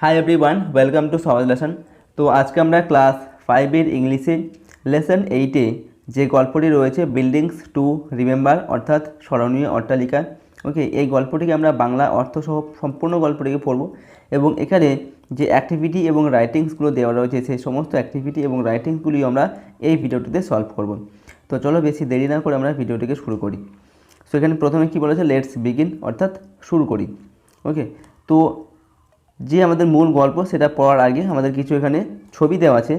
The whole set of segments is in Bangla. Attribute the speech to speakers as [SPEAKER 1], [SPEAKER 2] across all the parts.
[SPEAKER 1] হাই এভরিওয়ান, ওয়েলকাম টু সহজ লেসন। তো আজকে আমরা ক্লাস 5-এর ইংলিশে লেসন 8-এ যে গল্পটি রয়েছে বিল্ডিংস টু রিমেম্বার অর্থাৎ স্মরণীয় অট্টালিকা, ওকে, এই গল্পটিকে আমরা বাংলা অর্থ সহ সম্পূর্ণ গল্পটিকে পড়ব এবং এখানে যে অ্যাক্টিভিটি এবং রাইটিংসগুলো দেওয়া রয়েছে সেই সমস্ত অ্যাক্টিভিটি এবং রাইটিংসগুলি আমরা এই ভিডিওটিতে সলভ করব। তো চলো বেশি দেরি না করে আমরা ভিডিওটিকে শুরু করি। সো এখানে প্রথমে কী বলেছে, লেটস বিগিন অর্থাৎ শুরু করি। ওকে, তো যে আমাদের মূল গল্প সেটা পড়ার আগে আমাদের কিছু এখানে ছবি দেওয়া আছে,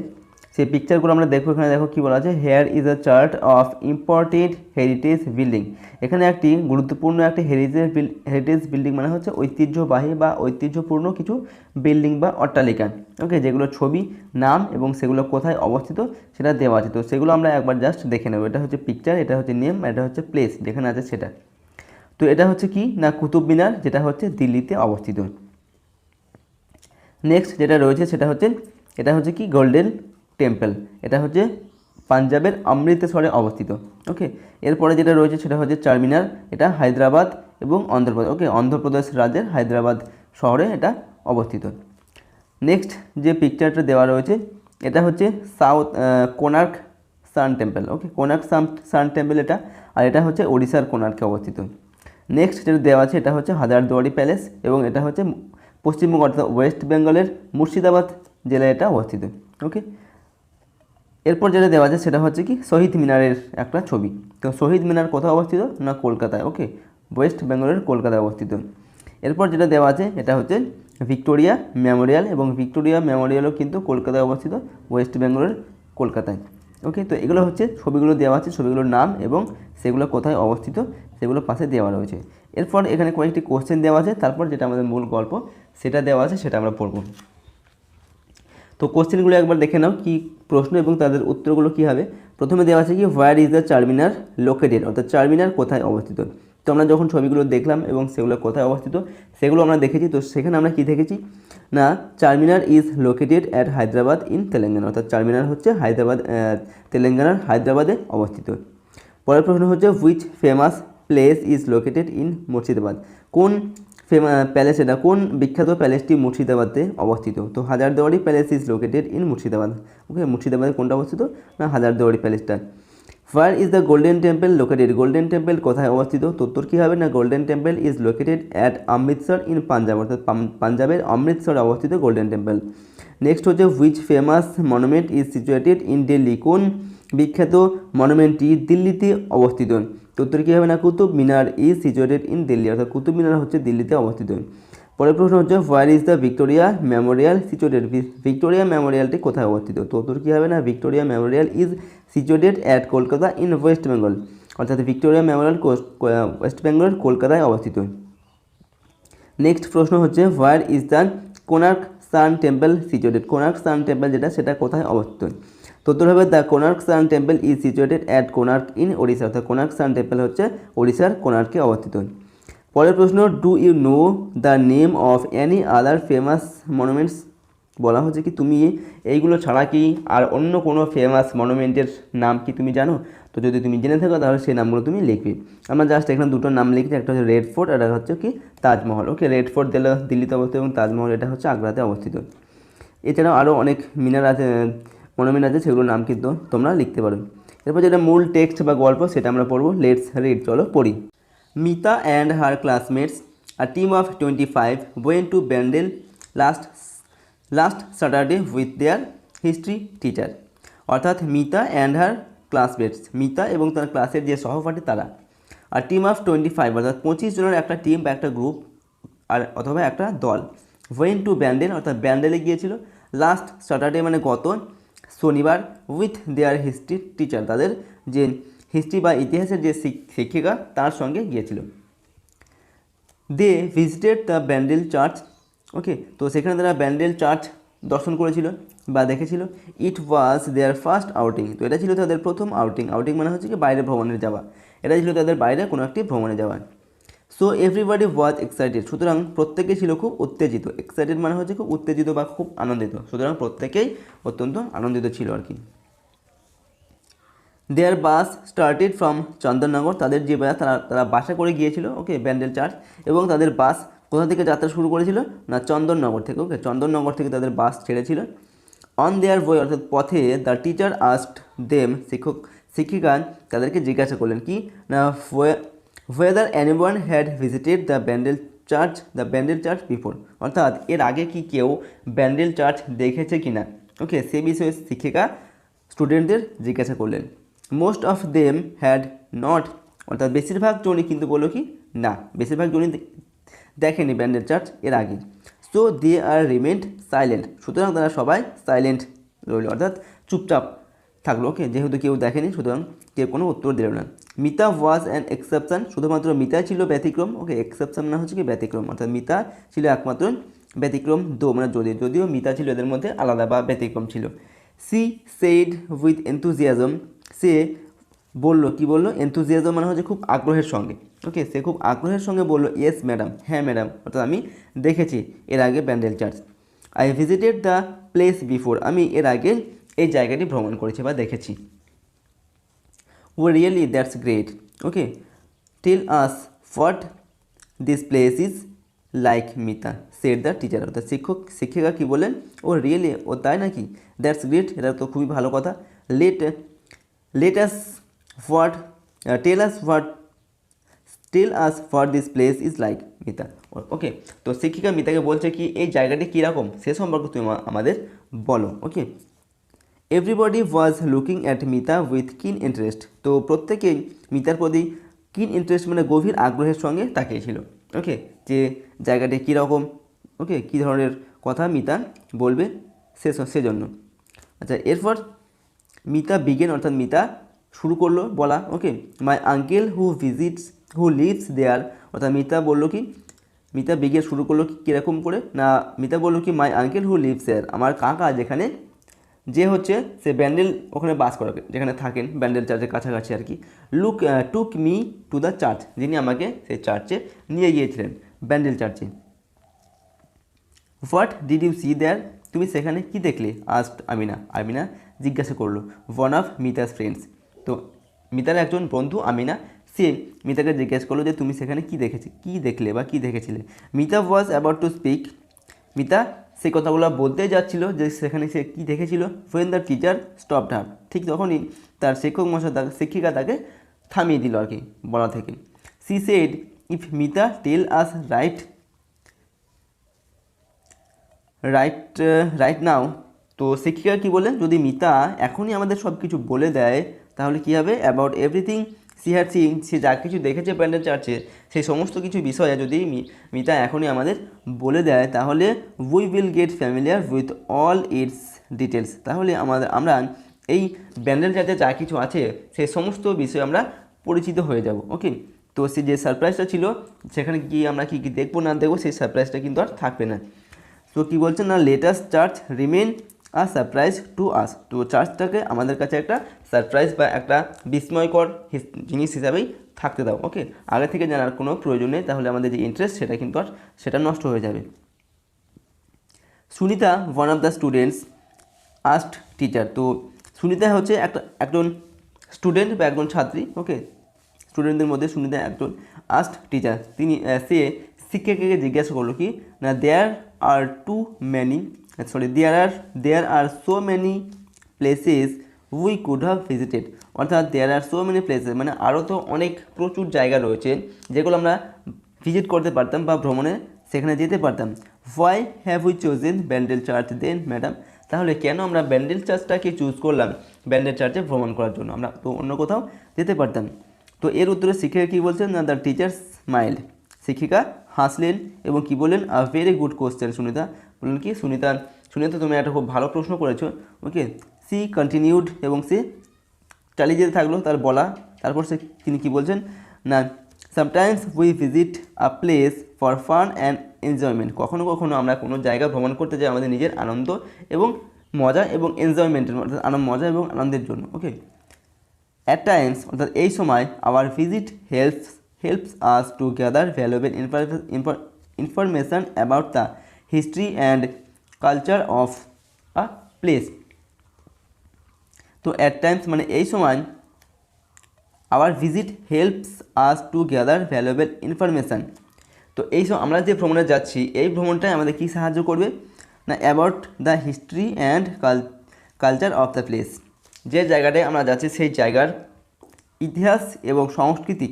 [SPEAKER 1] সেই পিকচারগুলো আমরা দেখো। এখানে দেখো কী বলা আছে, hair is a chart of important heritage building. এখানে একটি গুরুত্বপূর্ণ একটি হেরিটেজ বিল্ডিং মানে হচ্ছে ঐতিহ্যবাহী বা ঐতিহ্যপূর্ণ কিছু বিল্ডিং বা অট্টালিকা, ওকে, যেগুলো ছবি, নাম এবং সেগুলো কোথায় অবস্থিত সেটা দেওয়া আছে। তো সেগুলো আমরা একবার জাস্ট দেখে নেব। এটা হচ্ছে পিকচার, এটা হচ্ছে নেম, এটা হচ্ছে প্লেস যেখানে আছে সেটা। তো এটা হচ্ছে কি না, কুতুব মিনার, যেটা হচ্ছে দিল্লিতে অবস্থিত। নেক্সট যেটা রয়েছে সেটা হচ্ছে, এটা হচ্ছে কি গোল্ডেন টেম্পল, এটা হচ্ছে পাঞ্জাবের অমৃতসরে অবস্থিত। ওকে, এরপরে যেটা রয়েছে সেটা হচ্ছে চারমিনার, এটা হায়দ্রাবাদ এবং অন্ধ্রপ্রদেশ, ওকে, অন্ধ্রপ্রদেশ রাজ্যের হায়দ্রাবাদ শহরে এটা অবস্থিত। নেক্সট যে পিকচারটা দেওয়া রয়েছে এটা হচ্ছে সাউথ কোনার্ক সান টেম্পল, ওকে, কোনার্ক সান টেম্পল এটা, আর এটা হচ্ছে ওড়িশার কোনার্কে অবস্থিত। নেক্সট যেটা দেওয়া আছে এটা হচ্ছে হাজারদুয়ারি প্যালেস এবং এটা হচ্ছে পশ্চিমবঙ্গ অর্থাৎ ওয়েস্ট বেঙ্গলের মুর্শিদাবাদ জেলায় এটা অবস্থিত। ওকে, এরপর যেটা দেওয়া আছে সেটা হচ্ছে কি শহীদ মিনারের একটা ছবি। তো শহীদ মিনার কোথায় অবস্থিত না কলকাতায়, ওকে, ওয়েস্ট বেঙ্গলের কলকাতায় অবস্থিত। এরপর যেটা দেওয়া আছে এটা হচ্ছে ভিক্টোরিয়া মেমোরিয়াল এবং ভিক্টোরিয়া মেমোরিয়ালও কিন্তু কলকাতায় অবস্থিত, ওয়েস্ট বেঙ্গলের কলকাতায়। ওকে, তো এগুলো হচ্ছে ছবিগুলো দেওয়া আছে, ছবিগুলোর নাম এবং সেগুলো কোথায় অবস্থিত সেগুলো পাশে দেওয়া রয়েছে। এরপর এখানে কয়েকটি কোশ্চেন দেওয়া আছে, তারপর যেটা আমাদের মূল গল্প সেটা দেওয়া আছে সেটা আমরা পড়ব। তো কোশ্চেনগুলো একবার দেখে নাও কি প্রশ্ন এবং তাদের উত্তরগুলো কী হবে। প্রথমে দেওয়া আছে কি হোয়ার ইজ দ্য চারমিনার লোকেটেড, অর্থাৎ চারমিনার কোথায় অবস্থিত। তো আমরা যখন ছবিগুলো দেখলাম এবং সেগুলো কোথায় অবস্থিত সেগুলো আমরা দেখেছি। তো সেখানে আমরা কী দেখেছি না, Charminar is located at Hyderabad in Telangana, অর্থাৎ চারমিনার হচ্ছে হায়দ্রাবাদ তেলেঙ্গানার হায়দ্রাবাদে অবস্থিত। পরের প্রশ্ন হচ্ছে which famous place is located in Murshidabad, কোন প্যালেস, এটা কোন বিখ্যাত প্যালেসটি মুর্শিদাবাদে অবস্থিত। তো Hazarduari palace is located in Murshidabad, okay, মুর্শিদাবাদে কোনটা অবস্থিত না হাজারদুয়ারি প্যালেসটা। Where is the golden temple located, golden temple কোথায় অবস্থিত। তো উত্তর কী হবে না, golden temple is located at Amritsar in Punjab, অর্থাৎ পাঞ্জাবের অমৃতসরে অবস্থিত গোল্ডেন টেম্পল। নেক্সট হচ্ছে which famous monument is situated in Delhi, কোন বিখ্যাত মনুমেন্টটি দিল্লিতে অবস্থিত। তো উত্তর কী হবে না, Qutub Minar is situated in Delhi, অর্থাৎ কুতুব মিনার হচ্ছে দিল্লিতে অবস্থিত। পরের প্রশ্ন হচ্ছে where is the Victoria Memorial situated, Victoria মেমোরিয়ালটি কোথায় অবস্থিত। তো উত্তর কী হবে না, Victoria Memorial is situated at Kolkata in West Bengal, অর্থাৎ ভিক্টোরিয়া মেমোরিয়াল ওয়েস্ট বেঙ্গলের কলকাতায় অবস্থিত। নেক্সট প্রশ্ন হচ্ছে where is the Konark San temple situated, Konark San temple যেটা সেটা কোথায় অবস্থিত। তো উত্তর হবে the Konark San temple is situated at Konark in Odisha, অর্থাৎ কোনার্ক সান টেম্পল হচ্ছে ওড়িশার কোনার্কে অবস্থিত। পরের প্রশ্ন do you know the name of any other famous monuments, বলা হচ্ছে কি তুমি এইগুলো ছাড়া কি আর অন্য কোনো ফেমাস মনুমেন্টের নাম কি তুমি জানো। তো যদি তুমি জেনে থাকো তাহলে সেই নামগুলো তুমি লিখবে। আমরা জাস্ট এখানে দুটো নাম লিখছি, একটা হচ্ছে রেড ফোর্ট আর একটা হচ্ছে কি তাজমহল। ওকে, রেড ফোর্ট দিল্লিতে অবস্থিত এবং তাজমহল এটা হচ্ছে আগ্রাতে অবস্থিত। এছাড়াও আরও অনেক মিনার আছে, মনুমেন্ট আছে, সেগুলোর নাম কিন্তু তোমরা লিখতে পারো। এরপর যেটা মূল টেক্সট বা গল্প সেটা আমরা পড়বো। লেটস রিড, চলো পড়ি। Mita and her classmates a team of 25 went to Bandel last Saturday with their history teacher, অর্থাৎ Mita and her classmates, Mita এবং তার ক্লাসের যে সহপাঠী তারা, আর টিম অফ 25 অর্থাৎ 25 জনের একটা টিম বা একটা গ্রুপ আর অথবা একটা দল, ওয়েন টু ব্যান্ডেল অর্থাৎ ব্যান্ডেলে গিয়েছিল, লাস্ট স্যাটারডে মানে গত শনিবার, উইথ দেয়ার হিস্ট্রি টিচার তাদের যে হিস্ট্রি বা ইতিহাসের যে শিক্ষিকা তার সঙ্গে গিয়েছিল। They visited the Bandel church, okay, তো সেখানে তারা ব্যান্ডেল চার্চ দর্শন করেছিল বা দেখেছিল। ইট ওয়াজ দেয়ার ফার্স্ট আউটিং, তো এটা ছিল তাদের প্রথম আউটিং। আউটিং মানে হচ্ছে কি বাইরে ভ্রমণে যাওয়া, এটা ছিল তাদের বাইরে কোনো একটি ভ্রমণে যাওয়া। সো এভরিবডি ওয়াজ এক্সাইটেড, সুতরাং প্রত্যেকেই ছিল খুব উত্তেজিত। এক্সাইটেড মানে হচ্ছে খুব উত্তেজিত বা খুব আনন্দিত, সুতরাং প্রত্যেকেই অত্যন্ত আনন্দিত ছিল আর কি। দেয়ার বাস স্টার্টেড ফ্রম চন্দননগর, তাদের যে বাস তারা বাসে করে গিয়েছিল, ওকে, ব্যান্ডেল চার্চ, এবং তাদের বাস কোথা থেকে যাত্রা শুরু করেছিল না চন্দননগর থেকে। ওকে, চন্দননগর থেকে তাদের বাস ছেড়েছিল। অন দেয়ার ওয়ে অর্থাৎ পথে দ্য টিচার আস্কড দেম শিক্ষিকা তাদেরকে জিজ্ঞাসা করলেন কি না weather anyone had visited the Bandel church before, অর্থাৎ এর আগে কি কেউ ব্যান্ডেল চার্চ দেখেছে কি না। ওকে, সে বিষয়ে শিক্ষিকা স্টুডেন্টদের জিজ্ঞাসা করলেন। Most of them had not, অর্থাৎ বেশিরভাগ জনই কিন্তু বললো কি না, বেশিরভাগ জনই দেখেনি ব্যান্ডেল চার্চ এর আগে। সো দে আর রিমেন্ড সাইলেন্ট, সুতরাং তারা সবাই সাইলেন্ট রইল, অর্থাৎ চুপচাপ থাকলো। ওকে, যেহেতু কেউ দেখেনি সুতরাং কেউ কোনো উত্তর দিল না। মিতা ওয়াজ অ্যান এক্সেপশন, শুধুমাত্র মিতা ছিল ব্যতিক্রম। ওকে, এক্সেপশন না হচ্ছে কি ব্যতিক্রম, অর্থাৎ মিতা ছিল একমাত্র ব্যতিক্রম, মানে যদিও মিতা ছিল এদের মধ্যে আলাদা বা ব্যতিক্রম ছিল। সি সেইড উইথ এনথুজিয়াজম, সে বললো, কি বললো, এনথুজিয়াজম মানে হচ্ছে খুব আগ্রহের সঙ্গে। ওকে, সে খুব আগ্রহের সঙ্গে বললো ইয়েস ম্যাডাম, হ্যাঁ ম্যাডাম, অর্থাৎ আমি দেখেছি এর আগে Bandel church. I visited the place before, আমি এর আগে এই জায়গাটি ভ্রমণ করেছি বা দেখেছি। Oh really that's great, okay, tell us what this place is like Mita said the teacher, অর্থাৎ শিক্ষিকা কী বলেন, ও রিয়েলি, ও তাই নাকি, দ্যাটস গ্রেট, এটা তো খুবই ভালো কথা। Let us what tell us what this place is like Mita. Okay, তো শিক্ষিকা মিতাকে বলছে কি এই জায়গাটি কীরকম সে সম্পর্কে তুমি আমাদের বলো। Okay, everybody was looking at Mita with keen interest, তো প্রত্যেকেই মিতার প্রতি কিন ইন্টারেস্ট মানে গভীর আগ্রহের সঙ্গে তাকিয়েছিল। ওকে, যে জায়গাটি কীরকম, ওকে, কী ধরনের কথা মিতা বলবে সেজন্য। আচ্ছা, এরপর মিতা বিগেন, অর্থাৎ মিতা শুরু করলো বলা। ওকে, মাই আঙ্কেল হু লিভস দেয়ার, অর্থাৎ মিতা বললো কি, মিতা বিগেন শুরু করলো কি কীরকম করে না, মিতা বললো কি মাই আঙ্কেল হু লিভস দেয়ার, আমার কাকা যেখানে, যে হচ্ছে সে ব্যান্ডেল ওখানে বাস করে, যেখানে থাকেন ব্যান্ডেল চার্চের কাছাকাছি আর কি। Took me two the church, যিনি আমাকে সেই চার্চে নিয়ে গিয়েছিলেন, ব্যান্ডেল চার্চে। হোয়াট ডিড ইউ সি দেয়ার, তুমি সেখানে কি দেখলে, আস্কড আমিনা জিজ্ঞাসা করলো। ওয়ান অফ মিতাস ফ্রেন্ডস, তো মিতার একজন বন্ধু আমিনা, সে মিতাকে জিজ্ঞাসা করলো যে তুমি সেখানে কি দেখলে বা কি দেখেছিলে। Mita was about to speak, Mita সেই কথাগুলো বলতে যাচ্ছিল যে সেখানে সে কী দেখেছিল। ওয়েন দ্য টিচার স্টপড হার, ঠিক তখনই তার শিক্ষিকা তাকে থামিয়ে দিল আর কি বলা থেকে। She said if Mita tell us right now, তো শিক্ষিকা কী বলেন, যদি মিতা এখনই আমাদের সব কিছু বলে দেয় তাহলে কী হবে, about everything she had seen, সে যা কিছু দেখেছে ব্যান্ডেল চার্চে সেই সমস্ত কিছু বিষয়ে যদি মিতা এখনই আমাদের বলে দেয় তাহলে we will get familiar with all it's details, তাহলে আমরা এই ব্যান্ডেল চার্চে যা কিছু আছে সেই সমস্ত বিষয়ে আমরা পরিচিত হয়ে যাব। ওকে, তো সে যে সারপ্রাইজটা ছিল সেখানে গিয়ে আমরা কী দেখবো না দেখবো সেই সারপ্রাইজটা কিন্তু আর থাকবে না। তো কী বলছেন না, latest church remain a surprise to us, তো চার্চটাকে আমাদের কাছে একটা সারপ্রাইজ বা একটা বিস্ময়কর জিনিস হিসাবেই থাকতে দাও। ওকে, আগে থেকে জানার কোনো প্রয়োজন নেই, তাহলে আমাদের যে ইন্টারেস্ট সেটা কিন্তু আর সেটা নষ্ট হয়ে যাবে। Sunita one of the students asked teacher, তো সুনিতা হচ্ছে একজন স্টুডেন্ট বা একজন ছাত্রী। ওকে, স্টুডেন্টদের মধ্যে সুনিতা একজন আস্কড টিচার, সে শিক্ষককে জিজ্ঞাসা করলো কি না, there are so many places we could have visited, অর্থাৎ there are so many places মানে আরও তো প্রচুর জায়গা রয়েছে যেগুলো আমরা ভিজিট করতে পারতাম বা ভ্রমণে সেখানে যেতে পারতাম। Why have we chosen Bandel church then madam, তাহলে কেন আমরা ব্যান্ডেল চার্চটাকে চুজ করলাম ব্যান্ডেল চার্চে ভ্রমণ করার জন্য, আমরা তো অন্য কোথাও যেতে পারতাম। তো এর উত্তরে শিক্ষিকা কী বলছেন না, দ্য টিচার স্মাইল্ড, শিক্ষিকা হাসলেন এবং কি বললেন, a very good question Sunita, বললেন কি সুনিতা তুমি একটা খুব ভালো প্রশ্ন করেছো। ওকে, সি কন্টিনিউড, এবং সে চালিয়ে যেতে থাকলো তার বলা। তারপর তিনি কী বলছেন না, sometimes we visit a place for fun and enjoyment, কখনো কখনো আমরা কোনো জায়গা ভ্রমণ করতে যাই আমাদের নিজের আনন্দ এবং মজা এবং এনজয়মেন্টের, অর্থাৎ মজা এবং আনন্দের জন্য। ওকে, অ্যাট টাইমস, অর্থাৎ এই সময় our visit helps us to gather valuable information about the history and culture of a place, তো অ্যাট টাইমস মানে এই সময় our visit helps us to gather valuable information, তো আমরা যে ভ্রমণে যাচ্ছি এই ভ্রমণটাই আমাদের কি সাহায্য করবে না, about the history and culture of the place. যে জায়গাটায় আমরা যাচ্ছি সেই জায়গার ইতিহাস এবং সংস্কৃতি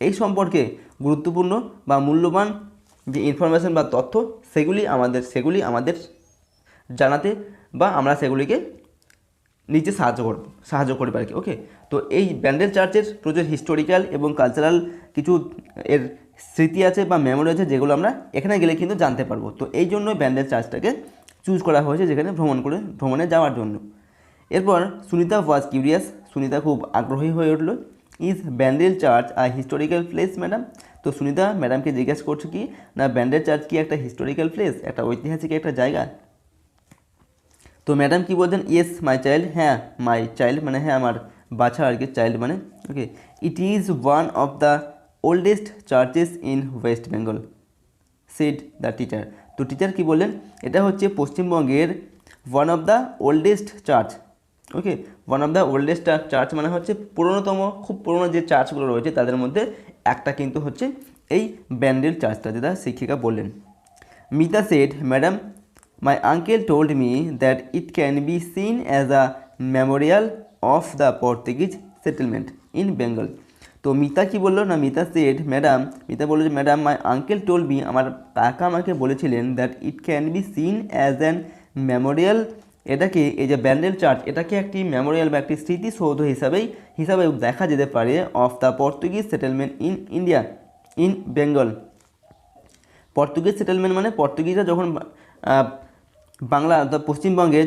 [SPEAKER 1] এই সম্পর্কে গুরুত্বপূর্ণ বা মূল্যবান যে ইনফরমেশন বা তথ্য সেগুলি আমাদের জানাতে বা আমরা সেগুলিকে নিচে সাহায্য করবে আর কি। ওকে, তো এই ব্যান্ডেল চার্চের প্রচুর হিস্টোরিক্যাল এবং কালচারাল কিছু এর স্মৃতি আছে বা মেমোরি আছে যেগুলো আমরা এখানে গেলে কিন্তু জানতে পারবো। তো এই জন্য ব্যান্ডেল চার্চটাকে চুজ করা হয়েছে যেখানে ভ্রমণে যাওয়ার জন্য। এরপর সুনিতা ওয়াজ কিউরিয়াস, সুনিতা খুব আগ্রহী হয়ে উঠল। Is Bandel church a historical place madam? তো সুনিতা ম্যাডামকে জিজ্ঞেস করছে কি না ব্যান্ডেল চার্চ কি একটা হিস্টোরিক্যাল প্লেস, একটা ঐতিহাসিক একটা জায়গা? তো ম্যাডাম কি বলছেন, ইয়েস মাই চাইল্ড, হ্যাঁ মাই চাইল্ড মানে হ্যাঁ আমার বাচ্চা আর কি, চাইল্ড মানে okay. It is one of the oldest churches in West Bengal said the teacher. তো টিচার কি বললেন, এটা হচ্ছে পশ্চিমবঙ্গের one of the oldest church. Okay, one of the oldest church মানে হচ্ছে পুরনোতম, খুব পুরনো যে চার্চগুলো রয়েছে তাদের মধ্যে একটা কিন্তু হচ্ছে এই ব্যান্ডেল চার্চটা, যেটা শিক্ষিকা বললেন। Mita said, madam my uncle told me that it can be seen as a memorial of the Portuguese settlement in Bengal. তো মিতা কি বললো না, মিতা সেড মিতা বললো যে madam my uncle told me, আমার কাকা আমাকে বলেছিলেন that it can be seen as an Memorial, এটাকে এই যে ব্যান্ডেল চার্চ এটাকে একটি মেমোরিয়াল বা একটি স্মৃতিসৌধ হিসাবে দেখা যেতে পারে of the Portuguese settlement in Bengal. Portuguese settlement মানে পর্তুগিজরা যখন পশ্চিমবঙ্গে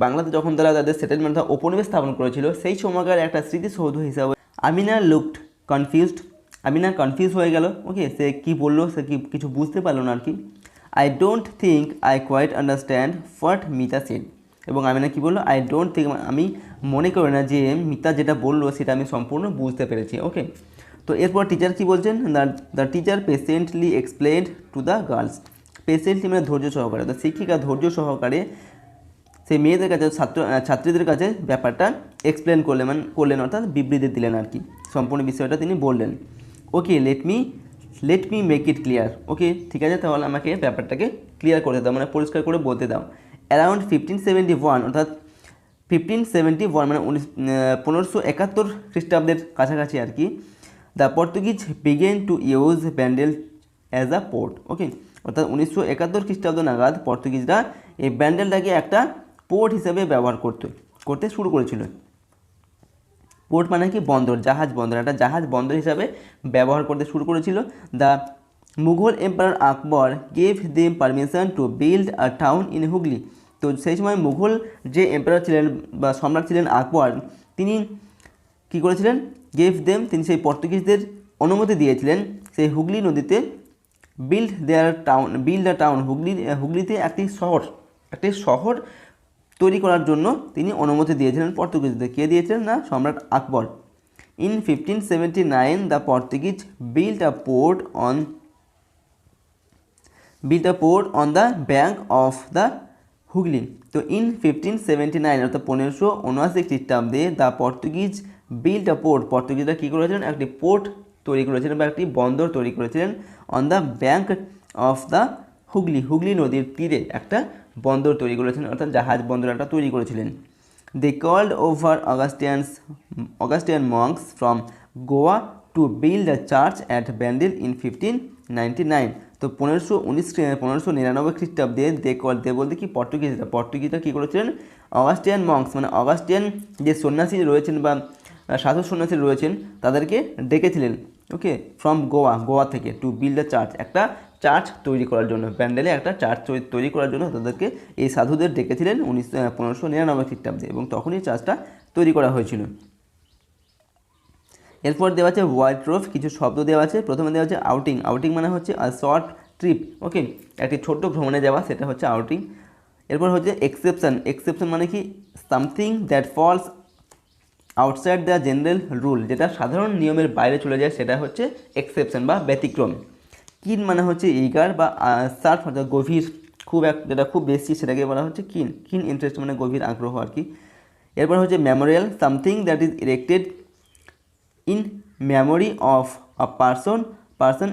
[SPEAKER 1] বাংলাতে যখন তারা তাদের সেটেলমেন্ট উপনিবেশ স্থাপন করেছিল সেই সময়কার একটা স্মৃতিসৌধ হিসাবে। Amina looked confused, Amina confuse হয়ে গেল। ওকে, সে কি বললো, সে কিছু বুঝতে পারলো না আর কি। I don't think I quite understand what Mita said. এবং আমিনা কি বললো, আই ডোন্ট থিঙ্ক আমি মনে করি না যে মিতা যেটা বললো সেটা আমি সম্পূর্ণ বুঝতে পেরেছি। ওকে, তো এরপর টিচার কি বলছেন, the teacher patiently explained to the girls. Patiently মানে ধৈর্য সহকারে, তো শিক্ষিকা ধৈর্য সহকারে সেই মেয়েদের কাছে ছাত্রীদের কাছে ব্যাপারটা এক্সপ্লেন করলেন অর্থাৎ বিবৃতি দিলেন আর কি, সম্পূর্ণ বিষয়টা তিনি বললেন। Okay, let me make it clear. Okay, ঠিক আছে, তাহলে আমাকে ব্যাপারটাকে ক্লিয়ার করে দাও, মানে পরিষ্কার করে বলতে দাও। অ্যারাউন্ড 1571 অর্থাৎ 1571 মানে 1571 খ্রিস্টাব্দের কাছাকাছি আর কি, the Portuguese began to use Bandel as a port. Okay, অর্থাৎ 1971 খ্রিস্টাব্দ নাগাদ পর্তুগিজরা এই ব্যান্ডেলটাকে একটা পোর্ট হিসেবে ব্যবহার করতে শুরু করেছিল। পোর্ট মানে কি বন্দর, জাহাজ বন্দর, একটা জাহাজ বন্দর হিসাবে ব্যবহার করতে শুরু করেছিল। The Mughal empire Akbar gave them permission to build a town in Hooghly. তো সেই সময় মুঘল যে এম্পায়ার ছিলেন বা সম্রাট ছিলেন আকবর, তিনি কী করেছিলেন, তিনি সেই পর্তুগিজদের অনুমতি দিয়েছিলেন সেই হুগলি নদীতে বিল্ড আ টাউন হুগলিতে একটি শহর তৈরি করার জন্য তিনি অনুমতি দিয়েছিলেন পর্তুগিজদের। কে দিয়েছিলেন না, সম্রাট Akbar. In 1579 the Portuguese build a port on the bank of the Hooghly. তো ইন 1579 অর্থাৎ 1579 খ্রিস্টাব্দে the Portuguese build a port, পর্তুগিজরা কী করেছিলেন, একটি পোর্ট তৈরি করেছিলেন বা একটি বন্দর তৈরি করেছিলেন on the bank of the Hooghly নদীর তীরে একটা বন্দর তৈরি করেছিলেন, অর্থাৎ জাহাজ বন্দর একটা তৈরি করেছিলেন। They called over Augustinian monks from Goa to build a church at Bandel in 1599। তো 1599 খ্রিস্টাব্দে দে বলতে কি পর্তুগিজরা কী করেছিলেন, অগাস্টিয়ান মঙ্কস মানে অগাস্টিয়ান যে সন্ন্যাসী রয়েছেন বা সাধু সন্ন্যাসী রয়েছেন তাদেরকে ডেকেছিলেন। ওকে, ফ্রম গোয়া থেকে টু বিল্ড আ চার্চ, একটা চার্চ তৈরি করার জন্য, ব্যান্ডেলে একটা চার্চ তৈরি করার জন্য তাদেরকে এই সাধুদের ডেকেছিলেন 1599 খ্রিস্টাব্দে, এবং তখনই চার্চটা তৈরি করা হয়েছিল। এরপর দেওয়া আছে ওয়ার্ড্রোব, কিছু শব্দ দেওয়া আছে। প্রথমে দেওয়া আছে আউটিং মানে হচ্ছে আ শর্ট ট্রিপ। ওকে, একটি ছোট্ট ভ্রমণে যাওয়া, সেটা হচ্ছে আউটিং। এরপর হচ্ছে এক্সেপশন মানে কি something that falls outside the general rule, যেটা সাধারণ নিয়মের বাইরে চলে যায় সেটা হচ্ছে এক্সেপশন বা ব্যতিক্রম। কিন মানে হচ্ছে ইগার বা সার্ফ অর্থাৎ গভীর, যেটা খুব বেশি সেটাকে বলা হচ্ছে কিন ইন্টারেস্ট মানে গভীর আগ্রহ আর কি। এরপর হচ্ছে memorial, something that is erected in memory of a person person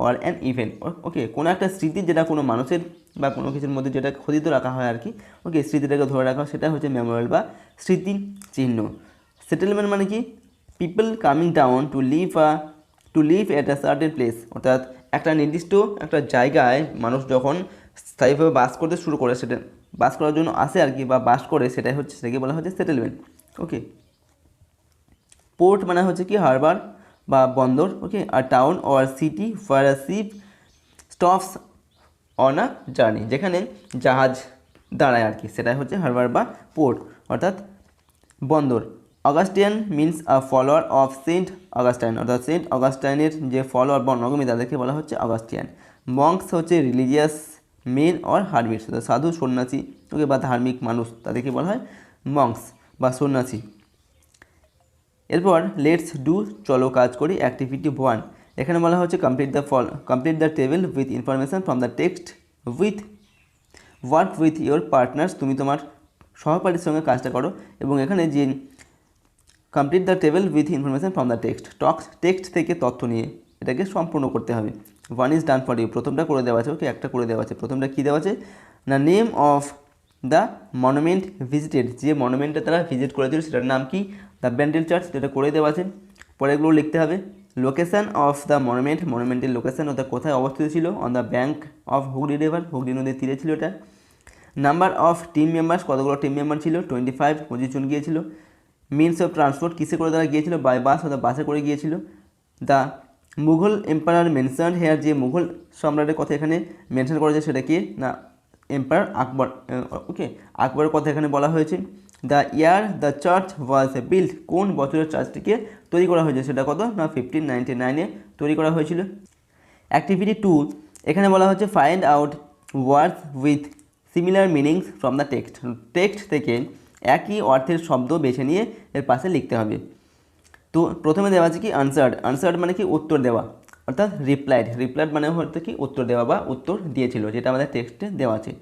[SPEAKER 1] or an event. Okay, কোনো একটা স্মৃতি যেটা কোনো মানুষের বা কোনো কিছুর মধ্যে যেটা খোদিত রাখা হয় আর কি, ওকে, স্মৃতিটাকে ধরে রাখা, সেটা হচ্ছে মেমোরিয়াল বা স্মৃতি চিহ্ন। সেটেলমেন্ট মানে কি, people coming down to live at a certain place, অর্থাৎ একটা নির্দিষ্ট একটা জায়গায় মানুষ যখন স্থায়ীভাবে বাস করতে শুরু করে, সেটা বাস করার জন্য আসে আর কি, বা বাস করে, সেটাই হচ্ছে, সেটাকে বলা হচ্ছে সেটেলমেন্ট। ওকে, পোর্ট মানে হচ্ছে কি হারবার বা বন্দর। ওকে, আর town or city for a ship stops on a journey, যেখানে জাহাজ দাঁড়ায় আর কি, সেটাই হচ্ছে হারবার বা পোর্ট, অর্থাৎ বন্দর। Augustinian means a follower of saint Augustine, অর্থাৎ সেন্ট অগাস্টাইনের যে ফলোয়ার বা অনুগামী তাদেরকে বলা হচ্ছে অগাস্টিয়ান। মঙ্কস হচ্ছে রিলিজিয়াস মেন অর হারমিটস, সাধু সন্ন্যাসী, ওকে, বা ধার্মিক মানুষ, তাদেরকে বলা হয় মঙ্কস বা সন্ন্যাসী। এরপর লেটস ডু, চলো কাজ করি, অ্যাক্টিভিটি 1, এখানে বলা হচ্ছে complete the table with information from the text with work with your partners, তুমি তোমার সহপাঠীর সঙ্গে কাজটা করো, এবং এখানে যে complete the table with information from the text থেকে তথ্য নিয়ে এটাকে সম্পূর্ণ করতে হবে। 1 ইজ ডান ফর ইউ, প্রথমটা করে দেওয়া আছে, ওকে, একটা করে দেওয়া আছে। প্রথমটা কী দেওয়া আছে না, name of the monument visited, যে মনুমেন্টটা তারা ভিজিট করেছিল সেটার নাম কি, দ্য ব্যান্ডেল চার্চ, যেটা করে দেওয়া আছে। পরেগুলো লিখতে হবে। লোকেশান অফ দ্য মনুমেন্টের লোকেশান, অর্থাৎ কোথায় অবস্থিত ছিল, on the bank of Hooghly river, Hooghly নদীর তীরে ছিল এটা। নাম্বার অফ টিম মেম্বার্স, কতগুলো টিম মেম্বার ছিল, 25, 25 জন গিয়েছিল। মিনস অফ ট্রান্সপোর্ট, কিসে করে তারা গিয়েছিল, বাই বাস, অর্থাৎ বাসে করে গিয়েছিল। The Mughal empire mention here, যে মুঘল সম্রাটের কথা এখানে মেনশন করেছে সেটা কি না, এম্পায়ার আকবর। ওকে, আকবরের কথা এখানে বলা হয়েছে। The year the church was build, কোন বছরের চার্চটিকে তৈরি করা হয়েছে, সেটা কত না 1599-এ তৈরি করা হয়েছিল। অ্যাক্টিভিটি 2, এখানে বলা হচ্ছে find out words with similar meanings from the text থেকে একই অর্থের শব্দ বেছে নিয়ে এর পাশে লিখতে হবে। তো প্রথমে দেওয়া আছে কি আনসার্ড মানে কি উত্তর দেওয়া, অর্থাৎ রিপ্লাইড মানে হচ্ছে কি উত্তর দেওয়া বা উত্তর দিয়েছিল, যেটা আমাদের টেক্সটে দেওয়া আছে।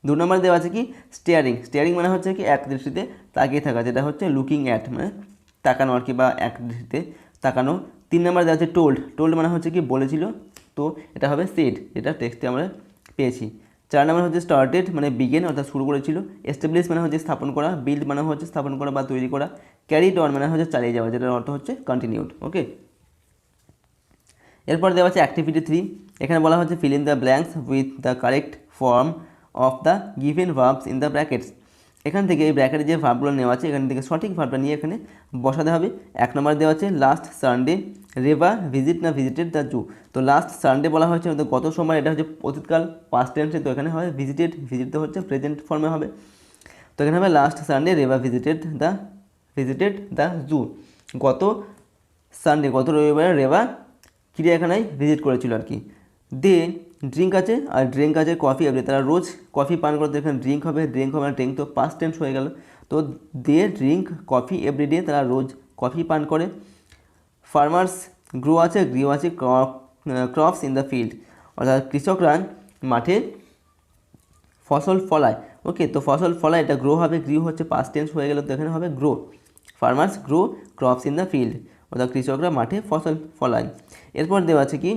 [SPEAKER 1] 2 নম্বর দেওয়া আছে কি স্টিয়ারিং মানে হচ্ছে কি এক দৃষ্টিতে তাকিয়ে থাকা, যেটা হচ্ছে লুকিং অ্যাট, মানে তাকানো আর কি, বা এক দৃষ্টিতে তাকানো। 3 নম্বর দেওয়া আছে টোল্ড মানে হচ্ছে কি বলেছিল, তো এটা হবে সেড, যেটা টেক্সটে আমরা পেয়েছি। 4 নম্বর হচ্ছে স্টার্টেড মানে বিগেন, অর্থাৎ শুরু করেছিল। এস্টাবলিশ মানে হচ্ছে স্থাপন করা। বিল্ড মানে হচ্ছে স্থাপন করা বা তৈরি করা। ক্যারিড অন মানে হচ্ছে চালিয়ে যাওয়া, যেটার অর্থ হচ্ছে কন্টিনিউড। ওকে, এরপর দেওয়া আছে অ্যাক্টিভিটি 3, এখানে বলা হচ্ছে fill in the blanks with the correct form of the given verbs in the brackets, এখান থেকে এই ব্র্যাকেটে যে ভার্বগুলো নেওয়া আছে এখান থেকে সঠিক ভার্বটা নিয়ে এখানে বসাতে হবে। 1 নম্বর দেওয়া আছে last Sunday Reba visited the zoo, তো লাস্ট সানডে বলা হয়েছে গত সোমবার, এটা হচ্ছে অতীতকাল পাস্ট টেন্সে, তো এখানে হবে ভিজিট তো হচ্ছে প্রেজেন্ট ফর্মে হবে, তো এখানে হবে last Sunday Reba visited the zoo, গত সানডে গত রবিবারে রেবা চিড়িয়াখানায় ভিজিট করেছিল আর কি। দে ড্রিঙ্ক আছে, আর ড্রিঙ্ক আছে কফি এভরি, তারা রোজ কফি পান করতে, এখানে ড্রিঙ্ক হবে ড্রিঙ্ক তো পাস্ট টেন্স হয়ে গেল, তো দে ড্রিঙ্ক কফি এভরিডে, তারা রোজ কফি পান করে। ফার্মার্স গ্রো আছে ক্রপস ইন দ্য ফিল্ড, অর্থাৎ কৃষকরা মাঠে ফসল ফলায়। ওকে, তো ফসল ফলায়, এটা গ্রো হবে, গ্রিউ হচ্ছে পাস্ট টেন্স হয়ে গেল, তো এখানে হবে grow. Farmers grow crops in the field, অর্থাৎ কৃষকরা মাঠে ফসল ফলায়। এরপর দেওয়া আছে কি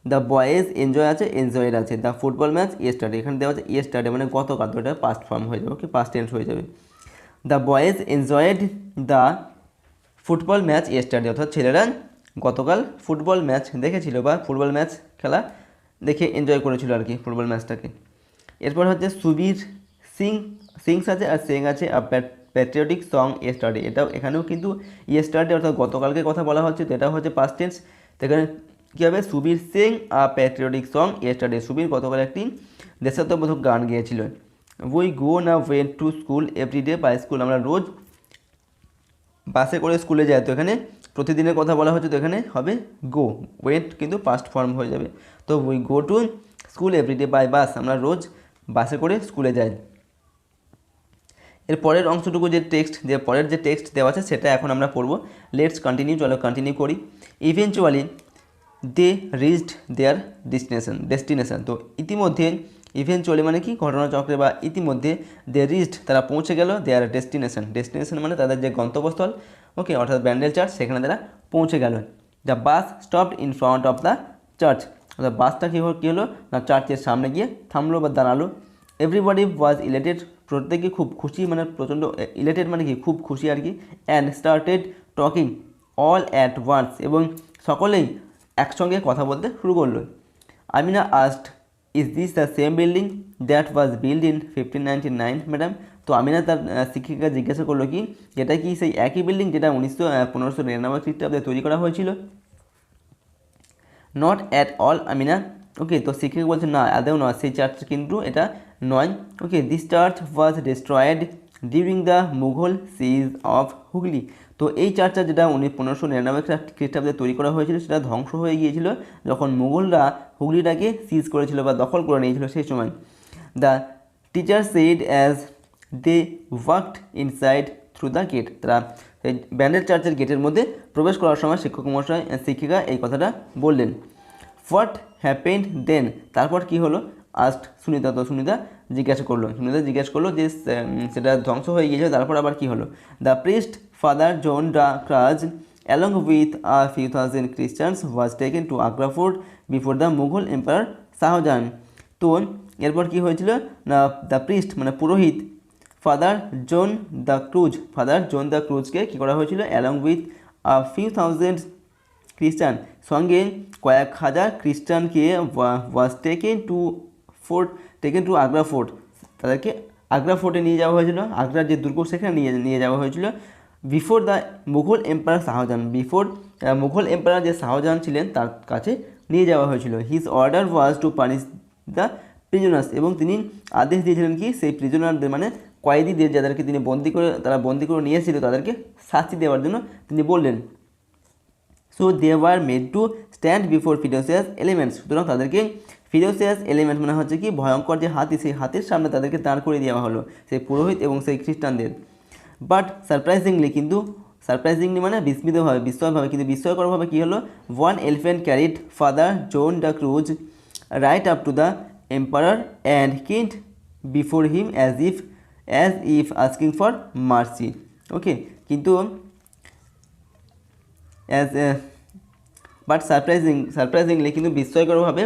[SPEAKER 1] দ্য বয়েজ এনজয়েড আছে। দ্য ফুটবল ম্যাচ ইয়েস্টারডে, এখানে দেওয়া আছে ইয়েস্টারডে মানে গতকাল, তো এটা পাস্ট ফর্ম হয়ে যাবে, ওকে, পাস্ট টেন্স হয়ে যাবে। The boys enjoyed the football match yesterday, অর্থাৎ ছেলেরা গতকাল ফুটবল ম্যাচ দেখেছিল বা ফুটবল ম্যাচ খেলা দেখে এনজয় করেছিল আর কি ফুটবল ম্যাচটাকে। এরপর হচ্ছে সুবীর সিংস আছে আর সেং আছে প্যাট্রিয়টিক সং ইয়েস্টারডে, এটাও এখানেও কিন্তু ইয়েস্টারডে অর্থাৎ গতকালকে কথা বলা হচ্ছে, তো এটাও হচ্ছে পাস্ট টেন্স, তো এখানে কী হবে Subir Singh patriotic song yesterday, Subir গতকাল একটি দেশাত্মবোধক গান গিয়েছিল। উই গো না went to school every day by school, আমরা রোজ বাসে করে স্কুলে যাই, তো এখানে প্রতিদিনের কথা বলা হচ্ছে, তো এখানে হবে গো, ওয়েন্ট কিন্তু পাস্ট ফর্ম হয়ে যাবে, তো we go to school every day by bus, আমরা রোজ বাসে করে স্কুলে যাই। এর পরের অংশটুকু পরের যে টেক্সট দেওয়া আছে সেটা এখন আমরা পড়বো। লেটস কন্টিনিউ, চলো কন্টিনিউ করি। Eventually they reached their destination, তো ইতিমধ্যে ইভেনচুয়ালি মানে কি ঘটনাচক্রে বা ইতিমধ্যে দে রিচড তারা পৌঁছে গেল দেয়ার ডেস্টিনেশন মানে তাদের যে গন্তব্যস্থল, ওকে, অর্থাৎ ব্যান্ডেল চার্চ, সেখানে তারা পৌঁছে গেল। The bus stopped in front of the church, অর্থাৎ বাসটা কী হলো না চার্চের সামনে গিয়ে থামলো বা দাঁড়ালো। এভরিবডি ওয়াজ ইলেটেড, প্রত্যেকে খুব খুশি, মানে প্রচণ্ড ইলেটেড মানে কি খুব খুশি আর কি। And started talking all at once, এবং সকলেই একসঙ্গে কথা বলতে শুরু করলো। Amina asked, is this the same building that was build in 1599 madam? তো আমিনা তার শিক্ষিকা জিজ্ঞাসা করলো কি যেটা কি সেই একই বিল্ডিং যেটা 1599 খ্রিস্টাব্দে তৈরি করা হয়েছিল? Not at all Amina. Okay, তো শিক্ষিকা বলছে না আদৌ নয়, সেই চার্চ কিন্তু এটা নয়। Okay, this church was destroyed during the Mughal siege of Hooghly. তো এই চার্চটা যেটা 1599 খ্রিস্টাব্দে তৈরি করা হয়েছিল সেটা ধ্বংস হয়ে গিয়েছিল যখন মুঘলরা হুগলিটাকে সিজ করেছিল বা দখল করে নিয়েছিল সেই সময়। The teacher said as they walked inside through the gate. তারা এই ব্যান্ডেল চার্চের গেটের মধ্যে প্রবেশ করার সময় শিক্ষিকা এই কথাটা বললেন। হোয়াট হ্যাপেন্ড দেন? তারপর কি হলো? আস্ট সুনিতা। তো সুনিতা জিজ্ঞেস করলো যে সেটা ধ্বংস হয়ে গিয়েছে, তারপর আবার কি হলো? দ্য প্রিস্ট ফাদার জন ডা ক্রাজ along with a few thousand Christians was taken to Agra fort before the Mughal Emperor Shahjahan. তো এরপর কি হয়েছিল না দ্য প্রিস্ট মানে পুরোহিত ফাদার জন দ্য ক্রুজকে কী করা হয়েছিল? Along with a few thousand খ্রিস্টান, সঙ্গে কয়েক হাজার খ্রিস্টানকে was taken to Agra fort, তাদেরকে আগ্রা ফোর্টে নিয়ে যাওয়া হয়েছিল, আগ্রার যে দুর্গ সেখানে নিয়ে যাওয়া হয়েছিল। Before the Mughal empire Shahjahan, Mughal empire যে শাহজাহান ছিলেন তার কাছে নিয়ে যাওয়া হয়েছিল। His order was two punish the prisoners, এবং তিনি আদেশ দিয়েছিলেন কি সেই প্রিজনারদের মানে কয়েদিদের যাদেরকে তিনি বন্দি করে নিয়েছিল তাদেরকে শাস্তি দেওয়ার জন্য তিনি বললেন। So they were made to stand before ferocious elements, সুতরাং তাদেরকে ফিরোসিয়াস এলিমেন্ট মানে হচ্ছে কি ভয়ঙ্কর যে হাতি, সেই হাতির সামনে তাদেরকে দাঁড় করে দেওয়া হলো সেই পুরোহিত এবং সেই খ্রিস্টানদের। বাট সারপ্রাইজিংলি মানে বিস্ময়ভাবে কিন্তু বিস্ময়করভাবে কী হলো? One elephant carried father zone da Cruz right up to the emperor and kind before him as if asking for mercy. Okay, কিন্তু বাট সারপ্রাইজিংলি কিন্তু বিস্ময়করভাবে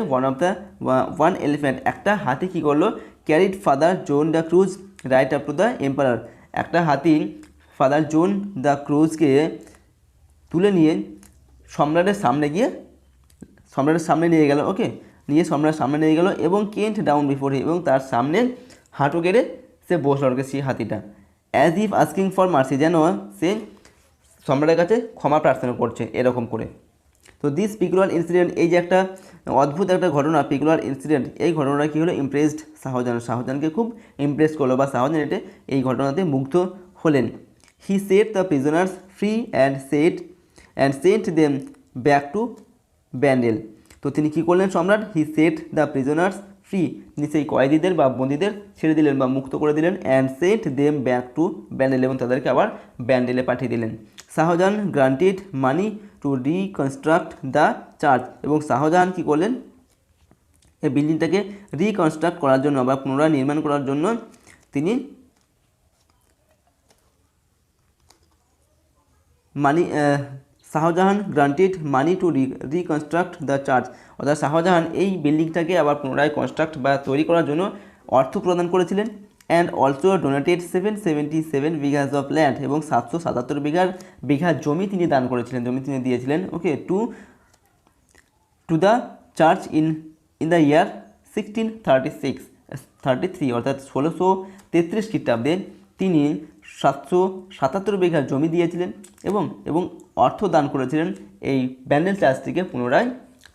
[SPEAKER 1] ওয়ান এলিফ্যান্ট একটা হাতি কী করলো? Carried father zone da Cruz right up to the emperor, একটা হাতি ফাদার জোন দ্য ক্রুজকে তুলে নিয়ে সম্রাটের সামনে নিয়ে গেল। ওকে, সম্রাটের সামনে নিয়ে গেল এবং কেন্ট ডাউন বিফোর হি, এবং তার সামনে হাঁটু কেড়ে সে বসলো সেই হাতিটা। As if asking for mercy, যেন সে সম্রাটের কাছে ক্ষমা প্রার্থনা করছে এরকম করে। তো দিস পিকুলার ইনসিডেন্ট, এই যে একটা অদ্ভুত একটা ঘটনা পিকুলার ইনসিডেন্ট, এই ঘটনাটা কী হলো? ইমপ্রেসড শাহজাহানকে খুব ইমপ্রেস করলো বা শাহজাহান এই ঘটনাতে মুগ্ধ হলেন। He set the prisoners free and sent them back to Bandel. তো তিনি কী করলেন সম্রাট? He set the prisoners free, তিনি সেই কয়েদিদের বা বন্দীদের ছেড়ে দিলেন বা মুক্ত করে দিলেন। And sent them back to Bandel, এবং তাদেরকে আবার ব্যান্ডেলে পাঠিয়ে দিলেন। Shah Jahan granted money to reconstruct the church, এবং শাহজাহান কী করলেন? এই বিল্ডিংটাকে রিকনস্ট্রাক্ট করার জন্য বা পুনরায় নির্মাণ করার জন্য তিনি Shahjahan granted money to reconstruct the church, অর্থাৎ শাহজাহান এই বিল্ডিংটাকে আবার পুনরায় কনস্ট্রাক্ট বা তৈরি করার জন্য অর্থ প্রদান করেছিলেন। And also donated 777 bighas of land, এবং 777 বিঘা জমি তিনি দান করেছিলেন, জমি তিনি দিয়েছিলেন। Okay, to the church in the year 1633, অর্থাৎ 1633 খ্রিস্টাব্দে তিনি 777 বিঘা জমি দিয়েছিলেন এবং অর্থ দান করেছিলেন এই ব্যান্ডেল চার্চটিকে পুনরায়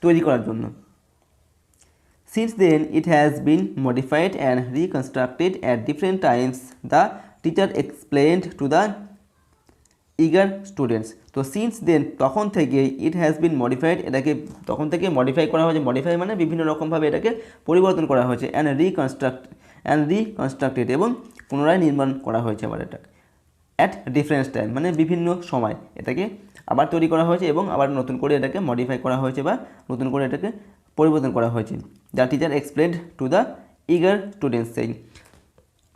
[SPEAKER 1] তৈরি করার জন্য। Since then, it has been modified and reconstructed at different times, the teacher explained to the eager students. তো সিন্স দেন, তখন থেকে, ইট হ্যাজ বিন মডিফাইড, এটাকে তখন থেকে মডিফাই করা হয়েছে। মডিফাই মানে বিভিন্ন রকমভাবে এটাকে পরিবর্তন করা হয়েছে। অ্যান্ড রিকনস্ট্রাক্টেড, এবং পুনরায় নির্মাণ করা হয়েছে আবার এটা অ্যাট ডিফারেন্ট টাইম, মানে বিভিন্ন সময় এটাকে আবার তৈরি করা হয়েছে এবং আবার নতুন করে এটাকে মডিফাই করা হয়েছে বা নতুন করে এটাকে পরিবর্তন করা হয়েছে। The teacher explained to the eager students, সেই